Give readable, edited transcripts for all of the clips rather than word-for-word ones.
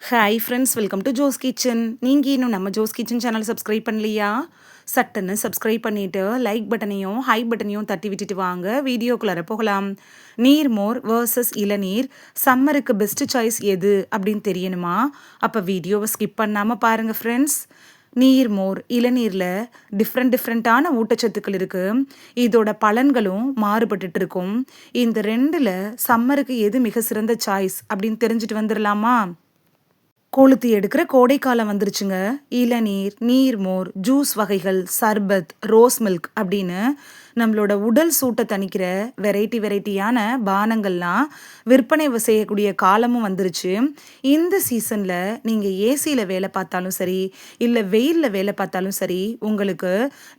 Hi friends, welcome to Jo's kitchen. நீங்கள் இன்னும் நம்ம ஜோஸ் கிச்சன் சேனல் சப்ஸ்கிரைப் பண்ணலையா? சட்டுன்னு சப்ஸ்கிரைப் பண்ணிவிட்டு லைக் பட்டனையும் ஹை பட்டனையும் தட்டி விட்டுட்டு வாங்க வீடியோக்குள்ளார போகலாம். நீர்மோர் வர்சஸ் இளநீர், சம்மருக்கு பெஸ்ட்டு சாய்ஸ் எது அப்படின்னு தெரியணுமா? அப்போ வீடியோவை ஸ்கிப் பண்ணாமல் பாருங்கள் ஃப்ரெண்ட்ஸ். நீர்மோர் இளநீரில் டிஃப்ரெண்ட்டான ஊட்டச்சத்துக்கள் இருக்குது. இதோட பலன்களும் மாறுபட்டுட்டு இருக்கும். இந்த ரெண்டில் சம்மருக்கு எது மிக சிறந்த சாய்ஸ் அப்படின்னு தெரிஞ்சுட்டு வந்துடலாமா? கொளுத்தி எடுக்கிற கோடைக்காலம் வந்துருச்சுங்க. இளநீர், நீர்மோர், ஜூஸ் வகைகள், சர்பத், ரோஸ் மில்க் அப்படின்னு நம்மளோட உடல் சூட்டை தணிக்கிற வெரைட்டியான பானங்கள்லாம் விற்பனை செய்யக்கூடிய காலமும் வந்துருச்சு. இந்த சீசனில் நீங்கள் ஏசியில் வேலை பார்த்தாலும் சரி, இல்லை வெயிலில் வேலை பார்த்தாலும் சரி, உங்களுக்கு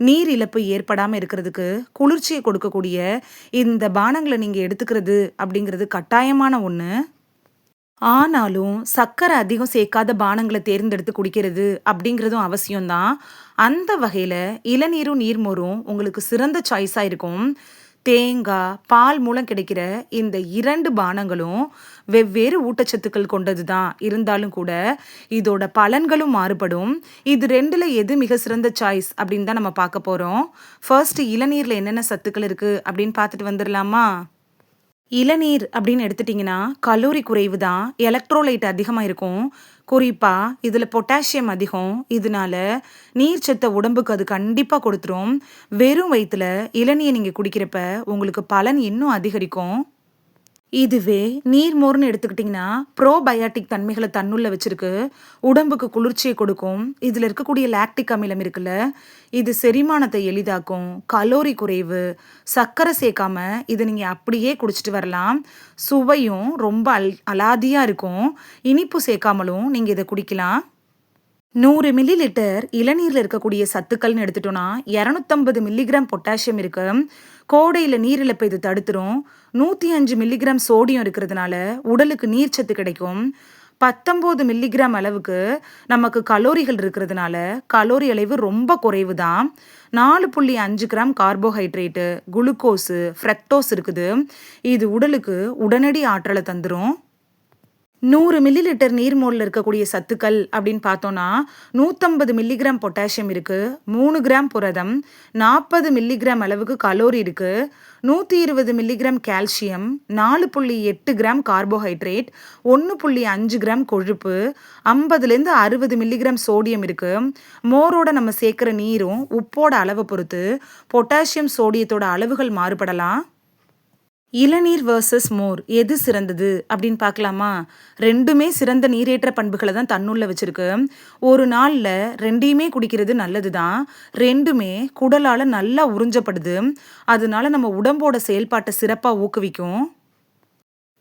நீர் இழப்பு ஏற்படாமல் இருக்கிறதுக்கு குளிர்ச்சியை கொடுக்கக்கூடிய இந்த பானங்களை நீங்கள் எடுத்துக்கிறது அப்படிங்கிறது கட்டாயமான ஒன்று. ஆனாலும் சர்க்கரை அதிகம் சேர்க்காத பானங்களை தேர்ந்தெடுத்து குடிக்கிறது அப்படிங்கிறதும் அவசியம்தான். அந்த வகையில் இளநீரும் நீர்மோரும் உங்களுக்கு சிறந்த சாய்ஸாக இருக்கும். தேங்காய் பால் மூலம் கிடைக்கிற இந்த 2 பானங்களும் வெவ்வேறு ஊட்டச்சத்துக்கள் கொண்டது தான். இருந்தாலும் கூட இதோட பலன்களும் மாறுபடும். இது ரெண்டில் எது மிக சிறந்த சாய்ஸ் அப்படின்னு தான் நம்ம பார்க்க போகிறோம். ஃபர்ஸ்ட் இளநீரில் என்னென்ன சத்துக்கள் இருக்குது அப்படின்னு பார்த்துட்டு வந்துடலாமா? இளநீர் அப்படின்னு எடுத்துட்டிங்கன்னா கலோரி குறைவு தான், எலக்ட்ரோலைட் அதிகமாக இருக்கும். குறிப்பாக இதில் பொட்டாசியம் அதிகம். இதனால நீர்ச்சத்தை உடம்புக்கு அது கண்டிப்பாக கொடுத்துரும். வெறும் வயிற்றுல இளநீர் நீங்கள் குடிக்கிறப்ப உங்களுக்கு பலன் இன்னும் அதிகரிக்கும். இதுவே நீர்மோர்னு எடுத்துக்கிட்டிங்கன்னா ப்ரோபயாட்டிக் தன்மைகளை தன்னுள்ள வச்சிருக்கு. உடம்புக்கு குளிர்ச்சியை கொடுக்கும். இதில் இருக்கக்கூடிய லாக்டிக் அமிலம் இருக்குல்ல, இது செரிமானத்தை எளிதாக்கும். கலோரி குறைவு, சர்க்கரை சேர்க்காம இதை நீங்கள் அப்படியே குடிச்சிட்டு வரலாம். சுவையும் ரொம்ப அலாதியாக இருக்கும். இனிப்பு சேர்க்காமலும் நீங்கள் இதை குடிக்கலாம். 100 மில்லி லிட்டர் இளநீரில் இருக்கக்கூடிய சத்துக்கள்னு எடுத்துட்டோன்னா 250 மில்லிகிராம் பொட்டாசியம் இருக்கு. கோடையில் நீரிழப்பை இது தடுத்துரும். 105 மில்லிகிராம் சோடியம் இருக்கிறதுனால உடலுக்கு நீர்ச்சத்து கிடைக்கும். 19 மில்லிகிராம் அளவுக்கு நமக்கு கலோரிகள் இருக்கிறதுனால கலோரி அளவு ரொம்ப குறைவு தான். 4.5 கிராம் கார்போஹைட்ரேட்டு, குளுக்கோஸு, ஃப்ரக்டோஸ் இருக்குது. இது உடலுக்கு உடனடி ஆற்றலை தந்துடும். 100 மில்லி லிட்டர் நீர்மோரில் இருக்கக்கூடிய சத்துக்கள் அப்படின்னு பார்த்தோன்னா 150 மில்லிகிராம் பொட்டாசியம் இருக்குது, 3 கிராம் புரதம், 40 மில்லிகிராம் அளவுக்கு கலோரி இருக்குது, 120 milligram calcium, 4.8 gram carbohydrate, 1.5 gram கொழுப்பு, 50லேருந்து 60 மில்லிகிராம் சோடியம் இருக்குது. மோரோட நம்ம சேர்க்குற நீரும் உப்போட அளவை பொறுத்து பொட்டாசியம் சோடியத்தோட அளவுகள் மாறுபடலாம். இளநீர் வர்சஸ் மோர் எது சிறந்தது அப்படின்னு பார்க்கலாமா? ரெண்டுமே சிறந்த நீரேற்ற பண்புகளை தான் தன்னுள்ள வச்சிருக்கு. ஒரு நாளில் ரெண்டையுமே குடிக்கிறது நல்லது தான். ரெண்டுமே குடலால் நல்லா உறிஞ்சப்படுது. அதனால நம்ம உடம்போட செயல்பாட்டை சிறப்பாக ஊக்குவிக்கும்.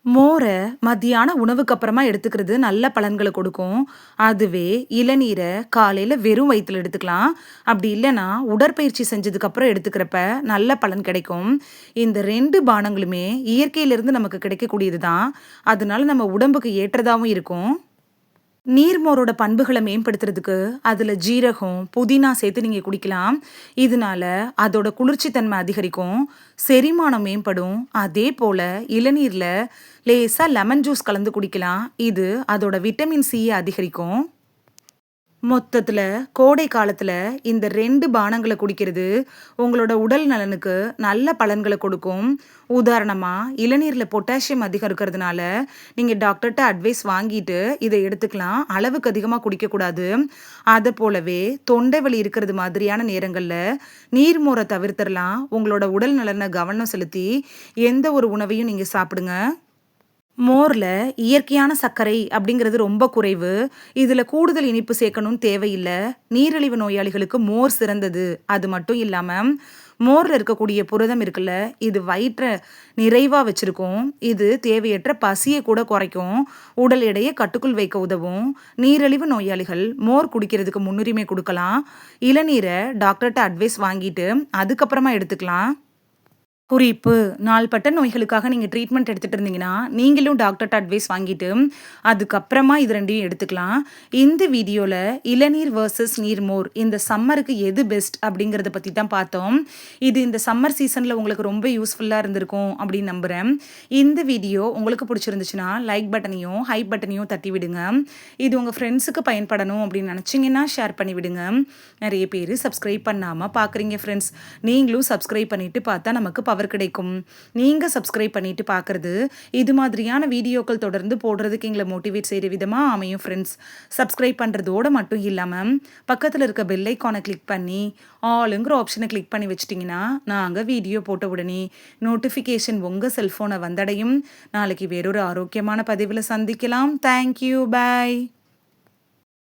மோரை மத்தியான உணவுக்கு அப்புறமா எடுத்துக்கிறது நல்ல பலன்களை கொடுக்கும். அதுவே இளநீரை காலையில் வெறும் வயிற்றுல எடுத்துக்கலாம். அப்படி இல்லைன்னா உடற்பயிற்சி செஞ்சதுக்கப்புறம் எடுத்துக்கிறப்ப நல்ல பலன் கிடைக்கும். இந்த 2 பானங்களுமே இயற்கையிலிருந்து நமக்கு கிடைக்கக்கூடியது தான். அதனால நம்ம உடம்புக்கு ஏற்றதாகவும் இருக்கும். நீர்மோரோட பண்புகளை மேம்படுத்துறதுக்கு அதில் ஜீரகம், புதினா சேர்த்து நீங்கள் குடிக்கலாம். இதனால அதோட குளிர்ச்சித்தன்மை அதிகரிக்கும், செரிமானம் மேம்படும். அதே போல் இளநீரில் லேசாக லெமன் ஜூஸ் கலந்து குடிக்கலாம். இது அதோட விட்டமின் சியை அதிகரிக்கும். மொத்தத்தில் கோடை காலத்தில் இந்த 2 பானங்களை குடிக்கிறது உங்களோட உடல் நலனுக்கு நல்ல பலன்களை கொடுக்கும். உதாரணமாக இளநீரில் பொட்டாசியம் அதிகம் இருக்கிறதுனால நீங்கள் டாக்டர்கிட்ட அட்வைஸ் வாங்கிட்டு இதை எடுத்துக்கலாம். அளவுக்கு அதிகமாக குடிக்கக்கூடாது. அதை போலவே தொண்டை வலி இருக்கிறது மாதிரியான நேரங்களில் நீர்மோரை தவிர்த்திடலாம். உங்களோட உடல் நலனை கவனம் செலுத்தி எந்த ஒரு உணவையும் நீங்கள் சாப்பிடுங்க. மோரில் இயற்கையான சர்க்கரை அப்படிங்கிறது ரொம்ப குறைவு. இதில் கூடுதல் இனிப்பு சேர்க்கணும்னு தேவையில்லை. நீரிழிவு நோயாளிகளுக்கு மோர் சிறந்தது. அது மட்டும் இல்லாமல் மோரில் இருக்கக்கூடிய புரதம் இருக்குல்ல, இது வயிற்றை நிறைவாக வச்சுருக்கும். இது தேவையற்ற பசியை கூட குறைக்கும். உடல் எடையை கட்டுக்குள் வைக்க உதவும். நீரிழிவு நோயாளிகள் மோர் குடிக்கிறதுக்கு முன்னுரிமை கொடுக்கலாம். இளநீரை டாக்டர்கிட்ட அட்வைஸ் வாங்கிட்டு அதுக்கப்புறமா எடுத்துக்கலாம். குறிப்பு, நாள்பட்ட நோய்களுக்காக நீங்க ட்ரீட்மெண்ட் எடுத்துட்டு இருந்தீங்கன்னா, நீங்களும் டாக்டர்ட்ட அட்வைஸ் வாங்கிட்டு, அதுக்கப்புறமா இது 2யும் எடுத்துக்கலாம். இந்த வீடியோல இளநீர் வெர்சஸ் நீர்மோர் இந்த சம்மருக்கு எது பெஸ்ட் அப்படிங்கிறத பத்தி தான் பார்த்தோம். இது இந்த சம்மர் சீசன்ல உங்களுக்கு ரொம்ப யூஸ்ஃபுல்லா இருந்திருக்கும் அப்படின்னு நம்புறேன். இந்த வீடியோ உங்களுக்கு பிடிச்சிருந்துச்சுன்னா, லைக் பட்டனையும், ஹைப் பட்டனையும் தட்டி விடுங்க. இது உங்க ஃப்ரெண்ட்ஸுக்கு பயன்படணும் அப்படின்னு நினைச்சீங்கன்னா, ஷேர் பண்ணி விடுங்க. நெறைய பேரு சப்ஸ்கிரைப் பண்ணாம பார்க்குறீங்க ஃப்ரெண்ட்ஸ். நீங்களும் சப்ஸ்கிரைப் பண்ணிட்டு பார்த்தா நமக்கு பவர் கிடைக்கும். நீங்க சப்ஸ்கிரைப் பண்ணிட்டு பார்க்கறது, இது மாதிரியான வீடியோக்கள் தொடர்ந்து போடுறதுக்கு எங்கள மோட்டிவேட் செய்ற விதமா அமையும் ஃப்ரெண்ட்ஸ். சப்ஸ்கிரைப் பண்றதோட மட்டும் இல்லாம, பக்கத்துல இருக்க பெல் ஐகான கிளிக் பண்ணி, ஆல்ங்கிற ஆப்ஷன கிளிக் பண்ணி வச்சுட்டீங்கன்னா, நாங்க வீடியோ போட்ட உடனே நோட்டிஃபிகேஷன் உங்க செல்ஃபோன வந்தடையும். நாளைக்கு வேறொரு ஆரோக்கியமான பதிவுல சந்திக்கலாம். Thank you. பாய்.